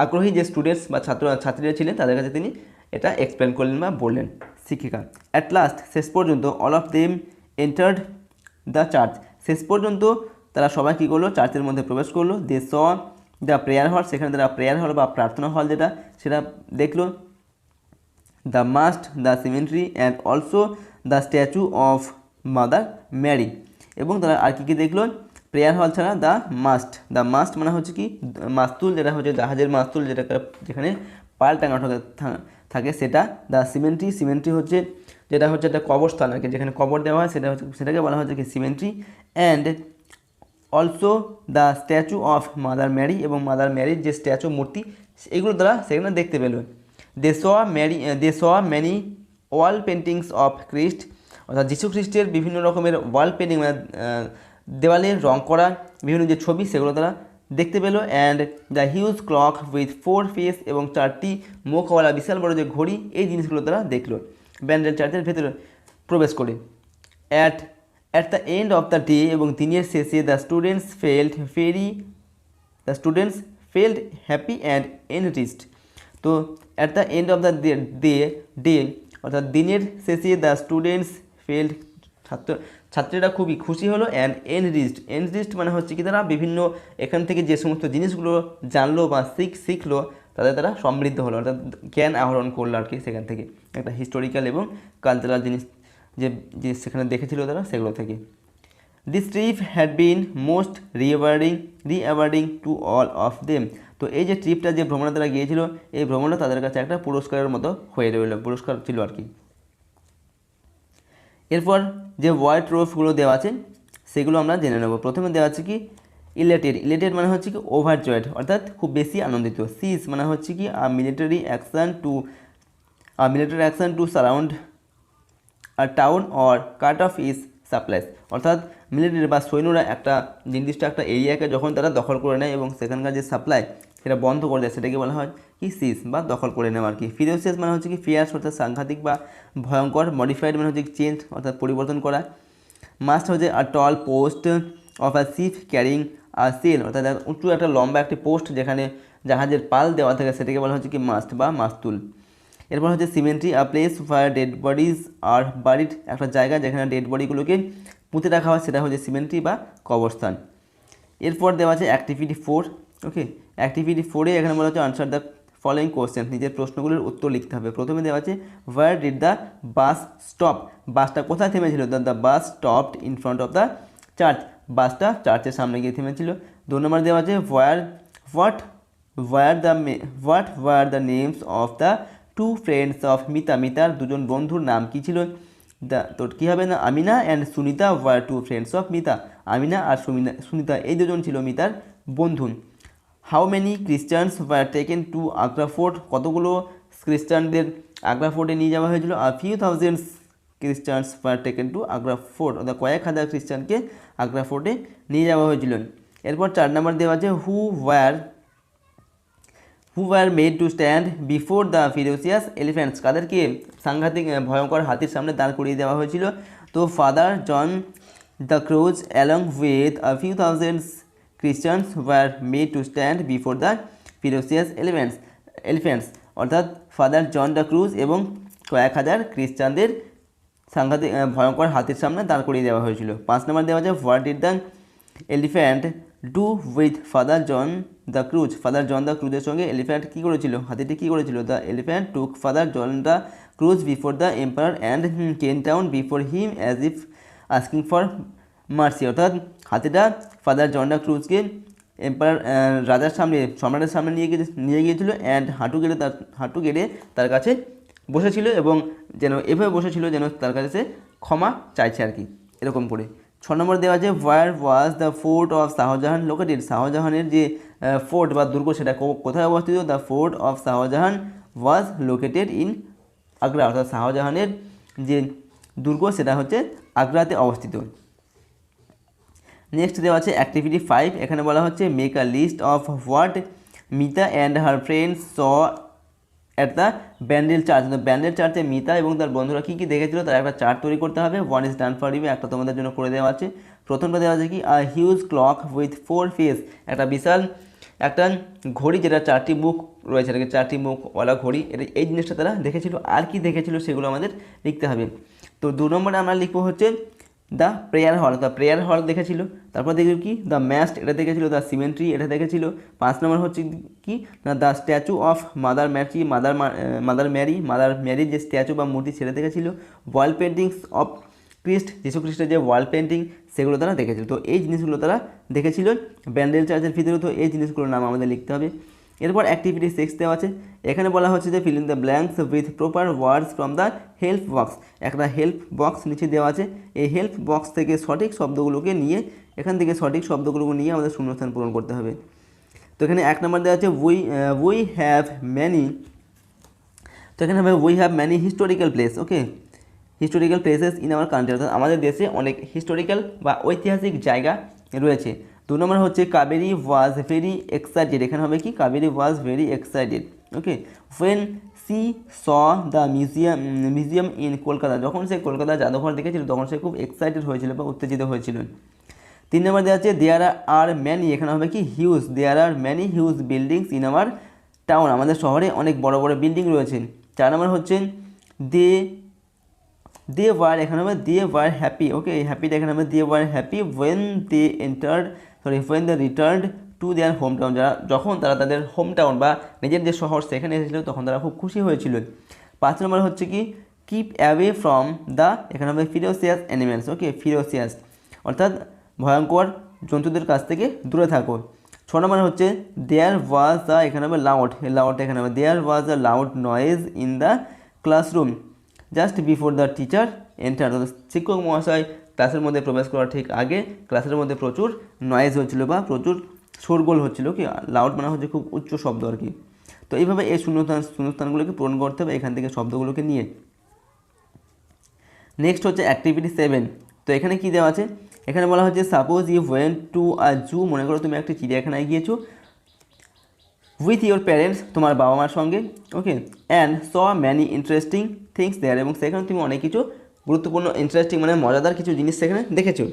[SPEAKER 1] আগ্রহী যে স্টুডেন্টস বা ছাত্রীরা ছিলেন তাদের কাছে তিনি এটা এক্সপ্লেন করলেন বা বললেন শিক্ষিকা। অ্যাট লাস্ট, শেষ পর্যন্ত, all of them entered the church, শেষ পর্যন্ত তারা সবাই কী করলো, চার্চের মধ্যে প্রবেশ করলো। দে স দ্য প্রেয়ার হল, সেখানে তারা প্রেয়ার হল বা প্রার্থনা হল যেটা সেটা দেখলো। The mast, the cemetery and also the statue of mother Mary. এবং তারা আর কী দেখলো, প্রেয়ার হল ছাড়া দ্য মাস্ট মানে হচ্ছে কি মাস্তুল, যেটা হচ্ছে জাহাজের মাস্তুল, যেখানে পাল টাঙানো থাকে সেটা। দ্য সিমেন্ট্রি হচ্ছে যেটা হচ্ছে একটা কবরস্থান আর কি, যেখানে কবর দেওয়া হয় সেটাকে বলা হচ্ছে কি cemetery. And also the statue of mother Mary, এবং মাদার ম্যারির যে স্ট্যাচু মূর্তি এগুলো তারা সেখানে দেখতে পেল। They saw many wall paintings of Christ, অর্থাৎ যীশু খ্রিস্টের বিভিন্ন রকমের ওয়াল পেন্টিং মানে দেওয়ালে রং করা বিভিন্ন যে ছবি সেগুলো তারা দেখতে পেলো। And the huge clock with 4 face, এবং 4টি মুখওয়ালা বিশাল বড় যে ঘড়ি, এই জিনিসগুলো তারা দেখলো ব্যান্ডেল চার্চের ভেতরে প্রবেশ করে। At the end of the day, এবং দিনের শেষে the students felt happy and enriched. তো at the end of the day অর্থাৎ দিনের শেষে দ্য স্টুডেন্টস ফেল্ড, ছাত্রীরা খুবই খুশি হলো। অ্যান্ড এনরিচড মানে হচ্ছে কি তারা বিভিন্ন এখান থেকে যে সমস্ত জিনিসগুলো জানলো বা শিখলো তারা সমৃদ্ধ হলো, অর্থাৎ জ্ঞান আহরণ করলো আর কি সেখান থেকে, একটা হিস্টোরিক্যাল এবং কালচারাল জিনিস যে সেখানে দেখেছিল তারা সেগুলো থেকে। This trip had been most rewarding to all of them. তো এই যে ট্রিপটা, যে ভ্রমণে তারা গিয়েছিল, এই ভ্রমণটা তাদের কাছে একটা পুরস্কারের মতো হয়ে রইল, পুরস্কার ছিল আর কি। এরপর যে ওয়ার্ড ট্রোফগুলো দেওয়া আছে সেগুলো আমরা জেনে নেব। প্রথমে দেওয়া আছে কি ইলেটেড মানে হচ্ছে কি ওভারজয়েড, অর্থাৎ খুব বেশি আনন্দিত। সিজ মানে হচ্ছে কি military action to surround town or cut off is supplies, অর্থাৎ মিলিটারি বা সৈন্যরা একটা নির্দিষ্ট একটা এরিয়াকে যখন তারা দখল করে নেয় এবং সেখানকার যে সাপ্লাই সেটা বন্ধ করে দেয়, সেটাকে বলা হয় কি সিজ বা দখল করে নেওয়া আর কি। ফিউরিয়াস মানে হচ্ছে কি ফিয়ার্স অর্থাৎ সাংঘাতিক বা ভয়ঙ্কর। মডিফাইড মানে হচ্ছে চেঞ্জ অর্থাৎ পরিবর্তন করা। মাস্ট হচ্ছে a tall post of a ship carrying a sail, অর্থাৎ উঁচু একটা লম্বা একটি পোস্ট যেখানে জাহাজের পাল দেওয়া থাকে সেটাকে বলা হচ্ছে কি মাস্ট বা মাস্তুল। এরপর হচ্ছে cemetery, a place fire dead bodies are বাড়ির, একটা জায়গা যেখানে ডেড বডিগুলোকে পুঁতে রাখা হয় সেটা হচ্ছে সিমেন্ট্রি বা কবরস্থান। এরপর দেওয়া আছে অ্যাক্টিভিটি 4। ওকে, অ্যাক্টিভিটি 4-এ এখানে বলা হচ্ছে আনসার দ্য ফলোয়িং কোশ্চেন, নিজের প্রশ্নগুলোর উত্তর লিখতে হবে। প্রথমে দেওয়া আছে where did the bus stop, বাসটা কোথায় থেমেছিল? The bus stopped in front of the church, বাসটা চার্চের সামনে গিয়ে থেমেছিল। 2 নম্বর দেওয়া আছে what were the names of the 2 friends of Mita, মিতার 2জন বন্ধুর নাম কী ছিল? তোর কী হবে না, Amina and Sunita were 2 friends of Mita, Amina আর সুনিতা এই 2জন ছিল মিতার বন্ধু। How many Christians were taken to Agra fort, কতগুলো খ্রিস্টানদের আগ্রা ফোর্টে নিয়ে যাওয়া হয়েছিল? A few thousands Christians were taken to Agra fort, অর্থাৎ কয়েক হাজার খ্রিস্টানকে আগ্রা ফোর্টে নিয়ে যাওয়া হয়েছিল। এরপর 4 নম্বর দেওয়া আছে who were made to stand before the ferocious elephants, কাদেরকে সাংঘাতিক ভয়ঙ্কর হাতির সামনে দাঁড় করিয়ে দেওয়া হয়েছিল? তো father John da Cruz along with a few thousands Christians were made to stand before the ferocious elephants, অর্থাৎ ফাদার জন দ্য ক্রুজ এবং কয়েক হাজার খ্রিস্টানদের সাংঘাতিক ভয়ঙ্কর হাতির সামনে দাঁড় করিয়ে দেওয়া হয়েছিল। 5 নম্বর দেওয়া আছে what did the elephant do with father John da Cruz, father John da ক্রুজের সঙ্গে এলিফ্যান্ট কী করেছিল, হাতিটি কী করেছিল? The elephant took father John da Cruz before the empire and came down before him as if asking for mercy, অর্থাৎ হাতিটা ফাদার জন দ্য ক্রুজকে এম্পায়ার রাজার সামনে, সম্রাটের সামনে নিয়ে গিয়েছিল অ্যান্ড হাঁটু গেড়ে তার কাছে বসেছিল, এবং যেন এভাবে বসেছিল যেন তার কাছে সে ক্ষমা চাইছে আর কি, এরকম করে। 6 নম্বর দেওয়া আছে where was the fort of Shahjahan located, শাহজাহানের যে ফোর্ট বা দুর্গ সেটা কোথায় অবস্থিত? The fort of Shahjahan was located in Agra, অর্থাৎ শাহজাহানের যে দুর্গ সেটা হচ্ছে আগ্রাতে অবস্থিত। নেক্সট দেওয়া আছে অ্যাক্টিভিটি 5, এখানে বলা হচ্ছে make a list of what Mita and her friends saw at the Bandel church, Bandel চার্চে মিতা এবং তার বন্ধুরা কী কী দেখেছিল তার একটা চার্ট তৈরি করতে হবে। 1 ইজ ডান ফর ইউ, একটা তোমাদের জন্য করে দেওয়া আছে। প্রথমটা দেওয়া আছে কি a huge clock with 4 face, একটা বিশাল একটা ঘড়ি যেটা 4টি মুখ রয়েছে, এটাকে 4টি মুখওয়ালা ঘড়ি, এই জিনিসটা তারা দেখেছিল। আর কি দেখেছিল সেগুলো আমাদের লিখতে হবে। তো 2 নম্বরে আমরা লিখবো হচ্ছে দ্য প্রেয়ার হল, দ্য প্রেয়ার হল দেখেছিল। তারপর দেখেছিল কি দ্য ম্যাস্ট, এটা দেখেছিল। দ্য সিমেন্ট্রি, এটা দেখেছিল। 5 নম্বর হচ্ছে কি না the statue of mother Mary, mother ম্যারির যে স্ট্যাচু বা মূর্তি সেটা দেখেছিল। ওয়াল পেন্টিংস অফ ক্রিস্ট, যীশু খ্রিস্টের যে ওয়াল পেন্টিং সেগুলো তারা দেখেছিল। তো এই জিনিসগুলো তারা দেখেছিল ব্যান্ডেল চার্চের ভিতরে। তো এই জিনিসগুলোর নাম আমাদের লিখতে হবে। এরপর অ্যাক্টিভিটি 6 দেওয়া আছে। এখানে বলা হচ্ছে যে fill in the blanks with proper words from the help box. একটা হেল্প বক্স নিচে দেওয়া আছে। এই হেল্প বক্স থেকে সঠিক শব্দগুলোকে নিয়ে, এখান থেকে সঠিক শব্দগুলোকে নিয়ে আমাদের শূন্যস্থান পূরণ করতে হবে। তো এখানে 1 নম্বর দেওয়া আছে উই হ্যাভ ম্যানি। তো এখানে হবে we have many historical place. Okay, historical places in our country, অর্থাৎ আমাদের দেশে অনেক হিস্টোরিক্যাল বা ঐতিহাসিক জায়গা রয়েছে। 2 নম্বর হচ্ছে কাবেরী ওয়াজ ভেরি এক্সাইটেড। এখানে হবে কি Kaveri was very excited. Okay, when she saw the museum in Kolkata, যখন সে কলকাতা জাদুঘর দেখেছিল তখন সে খুব এক্সাইটেড হয়েছিল বা উত্তেজিত হয়েছিল। 3 নম্বর দেওয়া আছে দেয়ার আর ম্যানি, এখানে হবে কি huge, there are many huge buildings in our town, আমাদের শহরে অনেক বড় বড় বিল্ডিং রয়েছে। 4 নম্বর হচ্ছে দে ওয়ার, এখানে হবে দে ওয়ার হ্যাপি। ওকে, হ্যাপিটা এখানে হবে they were happy when they returned to their home town, যখন তারা তাদের হোম টাউন বা নিজের যে শহর সেখানে এসেছিল তখন তারা খুব খুশি হয়েছিল। 5 নম্বর হচ্ছে কি কিপ অ্যাওয়ে ফ্রম দ্য, এখানে হবে ফিরোসিয়াস অ্যানিমেলস। ওকে, ফিরোসিয়াস অর্থাৎ ভয়ঙ্কর জন্তুদের কাছ থেকে দূরে থাকো। 6 নম্বর হচ্ছে দেয়ার ওয়াজ দ্য, এখানে হবে লাউড, এখানে হবে there was the loud noise in the classroom just before the teacher enter, শিক্ষক মহাশয় ক্লাসের মধ্যে প্রবেশ করার ঠিক আগে ক্লাসের মধ্যে প্রচুর নয়েজ হচ্ছিল বা প্রচুর শোরগোল হচ্ছিল। কি লাউড মানে হচ্ছে খুব উচ্চ শব্দ আর কি। তো এইভাবে এই শূন্যস্থানগুলোকে পূরণ করতে হবে এখান থেকে শব্দগুলোকে নিয়ে। নেক্সট হচ্ছে অ্যাক্টিভিটি 7। তো এখানে কি দেওয়া আছে, এখানে বলা হচ্ছে suppose you went to a zoo, মনে করো তুমি একটি চিড়িয়াখানায় গিয়েছো উইথ ইউর প্যারেন্টস, তোমার বাবা মার সঙ্গে। Okay, and saw many interesting things there, এবং সেখানে তুমি অনেক কিছু গুরুত্বপূর্ণ ইন্টারেস্টিং মানে মজাদার কিছু জিনিস সেখানে দেখেছো।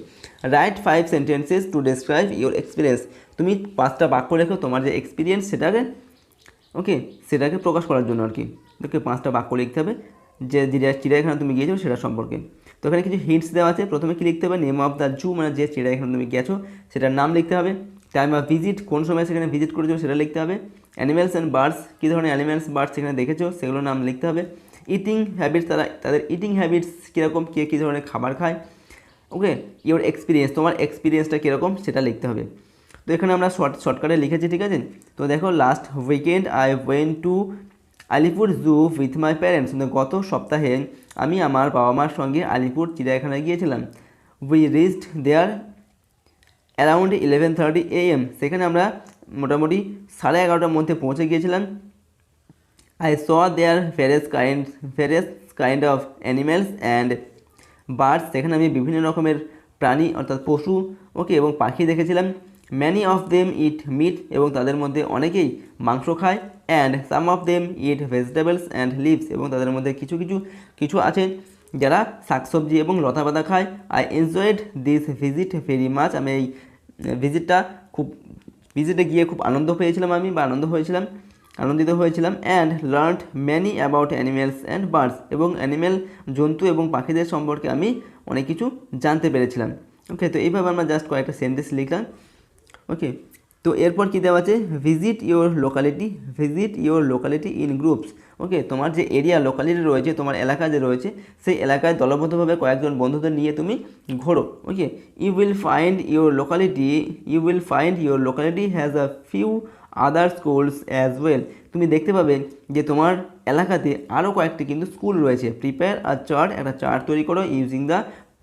[SPEAKER 1] Right 5 sentences to describe your experience, তুমি 5টা বাক্য লেখো তোমার যে এক্সপিরিয়েন্স সেটাকে প্রকাশ করার জন্য আর কি। ওকে, 5টা বাক্য লিখতে হবে যে চিড়িয়াখানা তুমি গিয়েছো সেটা সম্পর্কে। তো এখানে কিছু হিন্টস দেওয়া আছে। প্রথমে কি লিখতে হবে, নেম অফ দ্য জু মানে যে চিড়িয়াখানা তুমি গেছো সেটার নাম লিখতে হবে। টাইম অফ ভিজিট, কোন সময় সেখানে ভিজিট করেছো সেটা লিখতে হবে। অ্যানিমেলস অ্যান্ড বার্ডস, কী ধরনের অ্যানিমেলস বার্ডস সেখানে দেখেছো সেগুলোর নাম লিখতে হবে। ইটিং হ্যাবিটস, তাদের ইটিং হ্যাবিটস কীরকম, কে কী ধরনের খাবার খায়। ওকে, ইওর এক্সপিরিয়েন্স, তোমার এক্সপিরিয়েন্সটা কীরকম সেটা লিখতে হবে। তো এখানে আমরা শর্টকাটে লিখেছি, ঠিক আছে। তো দেখো last weekend I went to Alipur zoo with my parents, গত সপ্তাহে আমি আমার বাবা মার সঙ্গে আলিপুর চিড়িয়াখানায় গিয়েছিলাম। We reached there around 11:30 AM, সেখানে আমরা মোটামুটি 11:30টার মধ্যে পৌঁছে গিয়েছিলাম। I saw there various kind of animals and birds, সেখানে আমি বিভিন্ন রকমের প্রাণী অর্থাৎ পশু ওকে এবং পাখি দেখেছিলাম। Many of them eat meat, এবং তাদের মধ্যে অনেকেই মাংস খায়। And some of them eat vegetables and leaves, এবং তাদের মধ্যে কিছু আছে যারা শাকসবজি এবং লতাপাতা খায়। I enjoyed this visit very much, আমি এই ভিজিটে গিয়ে খুব আনন্দিত হয়েছিলাম। And learned many about animals and birds, এবং জন্তু এবং পাখিদের সম্পর্কে আমি অনেক কিছু জানতে পেরেছিলাম। ওকে, তো এইভাবে আমরা জাস্ট কয়েকটা সেন্টেন্স লিখলাম। ওকে, তো এরপর কী দেওয়া আছে, visit your locality in groups. Okay, তোমার যে এরিয়া লোকালিটি রয়েছে, তোমার এলাকা যে রয়েছে সেই এলাকায় দলবদ্ধভাবে কয়েকজন বন্ধুদের নিয়ে তুমি ঘোরো। Okay, you will find your locality has a few other schools as well, তুমি দেখতে পাবে যে তোমার এলাকাতে আরও কয়েকটি কিন্তু স্কুল রয়েছে। প্রিপেয়ার আ চার্ট, একটা চার্ট তৈরি করো using the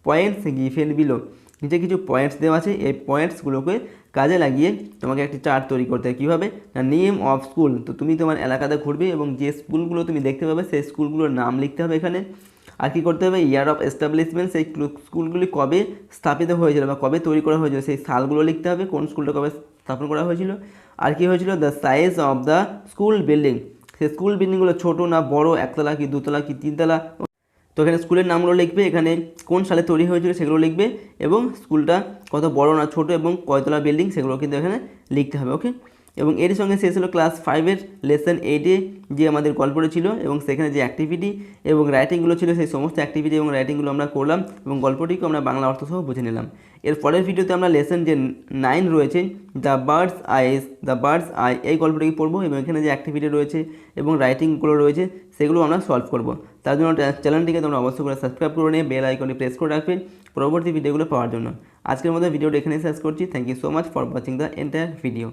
[SPEAKER 1] points given below, নিচে কিছু পয়েন্টস দেওয়া আছে, এই পয়েন্টসগুলোকে কাজে লাগিয়ে তোমাকে একটি চার্ট তৈরি করতে হবে। কীভাবে না, নেম অফ স্কুল, তো তুমি তোমার এলাকাতে ঘুরবে এবং যে স্কুলগুলো তুমি দেখতে পাবে সেই স্কুলগুলোর নাম লিখতে হবে এখানে। আর কী করতে হবে, ইয়ার অফ এস্টাবলিশমেন্ট, সেই স্কুলগুলি কবে স্থাপিত হয়েছিল বা কবে তৈরি করা হয়েছিল সেই সালগুলো লিখতে হবে, কোন স্কুলটা কবে স্থাপন করা হয়েছিল। আর কী হয়েছিল, the size of the school building, সেই স্কুল বিল্ডিংগুলো ছোটো না বড়, একতলা কি দুতলা কি তিনতলা। তো এখানে স্কুলের নামগুলো লিখবে, এখানে কোন সালে তৈরি হয়েছিল সেগুলো লিখবে, এবং স্কুলটা কত বড় না ছোট এবং কয়তলা বিল্ডিং সেগুলো কিন্তু এখানে লিখতে হবে। ওকে, এবং এর সঙ্গে শেষ হলো ক্লাস 5-এর লেসন 8-এ যে আমাদের গল্পটা ছিল এবং সেখানে যে অ্যাক্টিভিটি এবং রাইটিংগুলো ছিল সেই সমস্ত অ্যাক্টিভিটি এবং রাইটিংগুলো আমরা করলাম এবং গল্পটিকে আমরা বাংলা অর্থ সহ বুঝে নিলাম। এর পরের ভিডিওতে আমরা লেসন যে 9 রয়েছে দ্য বার্ডস আই এই গল্পটিকে পড়বো এবং এখানে যে অ্যাক্টিভিটি রয়েছে এবং রাইটিংগুলো রয়েছে সেগুলো আমরা সলভ করব। তার জন্য চ্যানেলটিকে তোমরা অবশ্যই করে সাবস্ক্রাইব করে নিয়ে বেল আইকনটি প্রেস করে রাখবে পরবর্তী ভিডিওগুলো পাওয়ার জন্য। আজকের মতো ভিডিওটা এখানে শেষ করছি। Thank you so much for watching the entire video.